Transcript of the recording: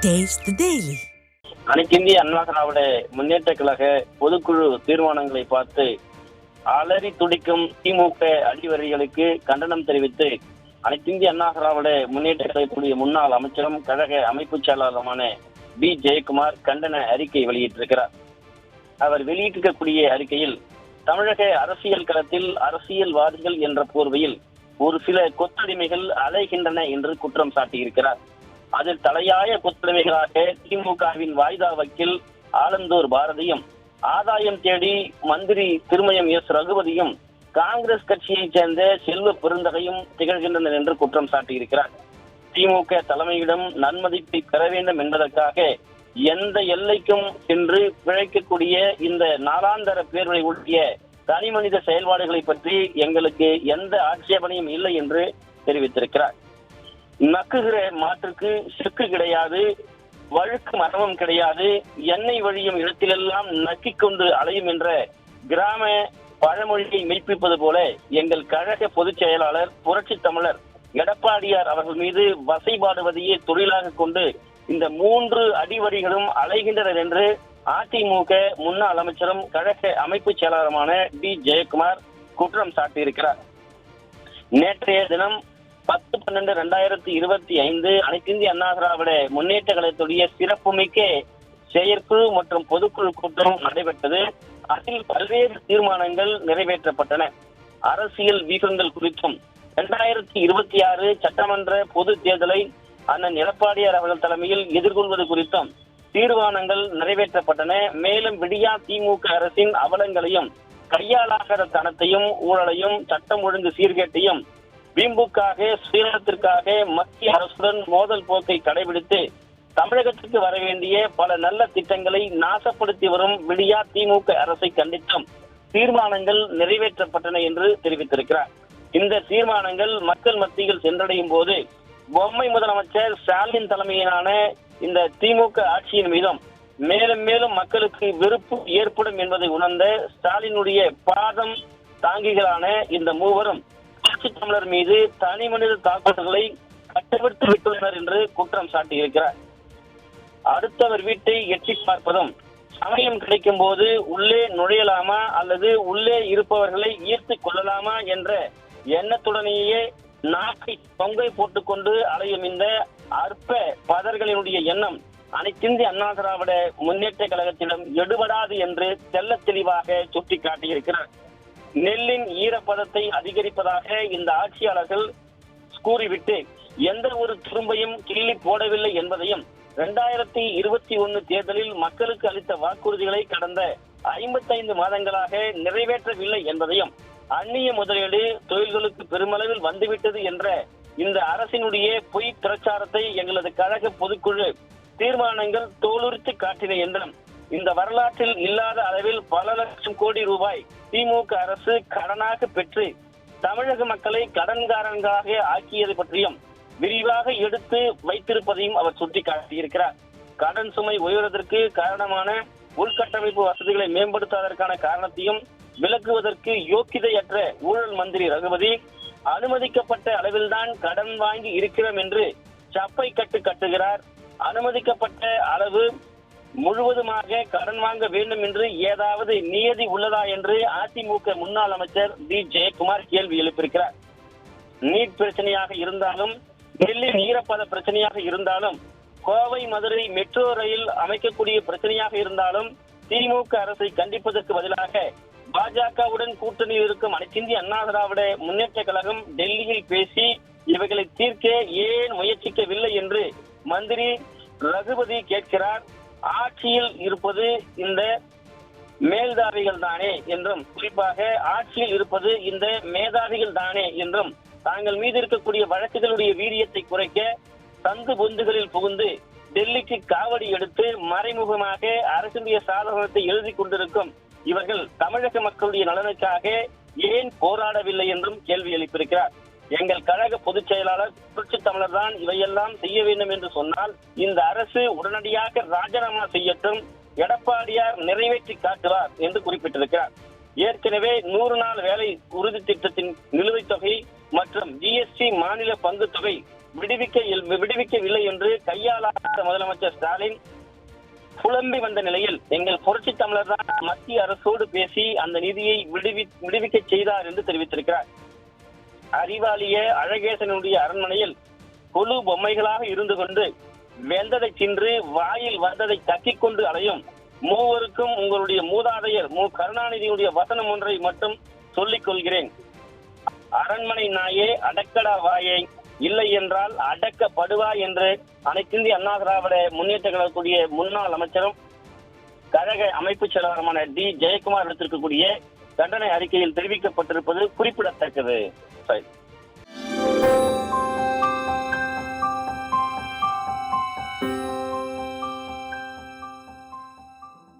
Taste the Daily. அனைத்திந்திய அண்ணா திராவிட முன்னேற்ற கழக பொதுக்குழு தீர்மானங்களை பார்த்து அலறி துடிக்கும் திமுக அடிவரிகளுக்கு கண்டனம் தெரிவித்து அனைத்திந்திய அண்ணா திராவிட முன்னேற்ற கழகத்துடைய முன்னாள் அமைச்சரும் கழக அமைப்பு செயலாளருமான பி ஜெயக்குமார் கண்டன அறிக்கை வெளியிட்டிருக்கிறார். அவர் வெளியிட்டிருக்கக்கூடிய அறிக்கையில் தமிழக அரசியல் களத்தில் அரசியல்வாதிகள் என்ற போர்வையில் ஒரு சில கொத்தடிமைகள் அலைகின்றன என்று குற்றம் சாட்டியிருக்கிறார். அதில் தலையாய கொத்தடிமைகளாக திமுகவின் வாய்தா வக்கீல் ஆலந்தூர் பாரதியும், ஆதாயம் தேடி மந்திரி திருமயம் எஸ் ரகுபதியும், காங்கிரஸ் கட்சியைச் சேர்ந்த செல்வ பெருந்தகையும் திகழ்கின்றனர் என்று குற்றம் சாட்டியிருக்கிறார். திமுக தலைமையிடம் நன்மதிப்பை பெற வேண்டும் என்பதற்காக எந்த எல்லைக்கும் சென்று பிழைக்கக்கூடிய இந்த நாளாந்தர பேர்வை ஒட்டிய தனி மனித செயல்பாடுகளை பற்றி எங்களுக்கு எந்த ஆட்சேபனையும் இல்லை என்று தெரிவித்திருக்கிறார். நக்குகிற மாற்றுக்கு செக்கு கிடையாது, வழுக்கு மரமும் கிடையாது, எண்ணெய் வழியும் இடத்திலெல்லாம் நக்கிக் கொண்டு அலையும் என்ற கிராம பழமொழியை மெய்ப்பிப்பது போல எங்கள் கழக பொதுச் செயலாளர் புரட்சி தமிழர் எடப்பாடியார் அவர்கள் மீது வசைபாடுவதையே தொழிலாக கொண்டு இந்த 3 அடிவரிகளும் அலைகின்றனர் என்று அதிமுக முன்னாள் அமைச்சரும் கழக அமைப்பு செயலாளருமான டி ஜெயக்குமார் குற்றம் சாட்டியிருக்கிறார். நேற்றைய தினம் 10/12/2025 அனைத்திந்திய அண்ணா திராவிட முன்னேற்ற கழகத்துடைய சிறப்புமிக்க செயற்குழு மற்றும் பொதுக்குழு கூட்டம் நடைபெற்றது. அதில் பல்வேறு தீர்மானங்கள் நிறைவேற்றப்பட்டன. அரசியல் வியூகங்கள் குறித்தும் 2026 சட்டமன்ற பொது தேர்தலை அண்ணன் எடப்பாடியார் அவர்கள் தலைமையில் எதிர்கொள்வது குறித்தும் தீர்மானங்கள் நிறைவேற்றப்பட்டன. மேலும் விடியா திமுக அரசின் அவலங்களையும், கையாளாகாத தனத்தையும், ஊழலையும், சட்டம் ஒழுங்கு சீர்கேட்டையும், வீம்புக்காக சுயநலத்திற்காக மத்திய அரசுடன் மோதல் போக்கை கடைபிடித்து தமிழகத்திற்கு வர வேண்டிய பல நல்ல திட்டங்களை நாசப்படுத்தி வரும் விடியா திமுக அரசை கண்டித்தும் தீர்மானங்கள் நிறைவேற்றப்பட்டன என்று தெரிவித்திருக்கிறார். இந்த தீர்மானங்கள் மக்கள் மத்தியில் சென்றடையும் போது பொம்மை முதலமைச்சர் ஸ்டாலின் தலைமையிலான இந்த திமுக ஆட்சியின் மீதும் மேலும் மேலும் மக்களுக்கு வெறுப்பு ஏற்படும் என்பதை உணர்ந்த ஸ்டாலினுடைய பாதம் தாங்கிகளான இந்த மூவரும் புரட்சி தமிழர் மீது தனி மனித தாக்குதல்களை கட்டுப்படுத்தி விட்டுள்ளனர் என்று குற்றம் சாட்டியிருக்கிறார். அடுத்தவர் வீட்டை எட்டி பார்ப்பதும், சமயம் கிடைக்கும் போது உள்ளே நுழையலாமா அல்லது உள்ளே இருப்பவர்களை ஈர்த்து கொள்ளலாமா என்ற எண்ணத்துடனேயே நாக்கை தொங்கை போட்டுக்கொண்டு அலையும் இந்த அற்ப பதர்களினுடைய எண்ணம் அனைத்திந்திய அண்ணா திராவிட முன்னேற்ற கழகத்திடம் எடுபடாது என்று தெல்ல தெளிவாக சுட்டிக்காட்டியிருக்கிறார். நெல்லின் ஈரப்பதத்தை அதிகரிப்பதாக இந்த ஆட்சியாளர்கள் கூறிவிட்டு எந்த ஒரு துரும்பையும் கிள்ளி போடவில்லை என்பதையும், 2021 தேர்தலில் மக்களுக்கு அளித்த வாக்குறுதிகளை கடந்த 55 மாதங்களாக நிறைவேற்றவில்லை என்பதையும், அந்நிய முதலீடு தொழில்களுக்கு பெருமளவில் வந்துவிட்டது என்ற இந்த அரசினுடைய பொய் பிரச்சாரத்தை எங்களது கழக பொதுக்குழு தீர்மானங்கள் தோலுரித்து காட்டின என்றும், இந்த வரலாற்றில் இல்லாத அளவில் பல லட்சம் கோடி ரூபாய் திமுக அரசு கடனாக பெற்று தமிழக மக்களை கடன்காரங்களாக ஆக்கியது பற்றியும் விரிவாக எடுத்து வைத்திருப்பதையும் அவர் சுட்டிக்காட்டியிருக்கிறார். கடன் சுமை உயர்வதற்கு காரணமான உள்கட்டமைப்பு வசதிகளை மேம்படுத்துவதற்கான காரணத்தையும் விளக்குவதற்கு யோக்கியதையற்ற ஊழல் மந்திரி ரகுபதி அனுமதிக்கப்பட்ட அளவில்தான் கடன் வாங்கி இருக்கிறோம் என்று சப்பை கட்டுகிறார். அனுமதிக்கப்பட்ட அளவு முழுவதுமாக கடன் வாங்க வேண்டும் என்று ஏதாவது நியதி உள்ளதா என்று அதிமுக முன்னாள் அமைச்சர் டி ஜெயக்குமார் கேள்வி எழுப்பியிருக்கிறார். நீட் பிரச்சனையாக இருந்தாலும், நெல்லின் ஈரப்பத பிரச்சனையாக இருந்தாலும், கோவை மதுரை மெட்ரோ ரயில் அமைக்கக்கூடிய பிரச்சனையாக இருந்தாலும், திமுக அரசை கண்டிப்பதற்கு பதிலாக பாஜகவுடன் கூட்டணியில் இருக்கும் அனைத்திந்திய அண்ணா திராவிட முன்னேற்ற கழகம் டெல்லியில் பேசி இவைகளை தீர்க்க ஏன் முயற்சிக்கவில்லை என்று மந்திரி ரகுபதி கேட்கிறார். ஆட்சியில் இருப்பது இந்த மேல்தாவிகள் தானே என்றும், குறிப்பாக ஆட்சியில் இருப்பது இந்த மேதாவிகள் தானே என்றும், தாங்கள் மீது இருக்கக்கூடிய வழக்குகளுடைய வீரியத்தை குறைக்க சந்து பொந்துகளில் புகுந்து டெல்லிக்கு காவடி எடுத்து மறைமுகமாக அரசுடைய சாதகத்தை எழுதி கொண்டிருக்கும் இவர்கள் தமிழக மக்களுடைய நலனுக்காக ஏன் போராடவில்லை என்றும் கேள்வி எழுப்பியிருக்கிறார். எங்கள் கழக பொதுச் செயலாளர் புரட்சி தமிழர் தான் இவையெல்லாம் செய்ய வேண்டும் என்று சொன்னால் இந்த அரசு உடனடியாக ராஜினாமா செய்யட்டும், எடப்பாடியார் நிறைவேற்றி காட்டுவார் என்று குறிப்பிட்டிருக்கிறார். ஏற்கனவே 100 நாள் வேலை உறுதி திட்டத்தின் நிலுவைத் தொகை மற்றும் ஜிஎஸ்டி மாநில பங்கு தொகை விடுவிக்கவில்லை என்று கையாளாத முதலமைச்சர் ஸ்டாலின் புலம்பி வந்த நிலையில் எங்கள் புரட்சி தமிழர் தான் மத்திய அரசோடு பேசி அந்த நிதியை விடுவிக்க செய்தார் என்று தெரிவித்திருக்கிறார். அறிவாளிய அழகேசனுடைய அரண்மனையில் கொலு பொம்மைகளாக இருந்து கொண்டு வெந்ததை தின்று வாயில் வந்ததை கக்கிக் கொண்டு அலையும் மூவருக்கும் உங்களுடைய மூதாதையர் கருணாநிதியுடைய வசனம் ஒன்றை மட்டும் சொல்லிக் கொள்கிறேன். அரண்மனை நாயே அடக்கடா வாயை, இல்லை என்றால் அடக்கப்படுவாய் என்று அனைத்திந்திய அண்ணா திராவிட முன்னேற்ற கழகக்கூடிய முன்னாள் அமைச்சரும் கழக அமைப்பு செயலாளருமான டி ஜெயக்குமார் எடுத்திருக்கக்கூடிய தண்டனை அறிக்கையில் தெரிவிக்கப்பட்டிருப்பது குறிப்பிடத்தக்கது.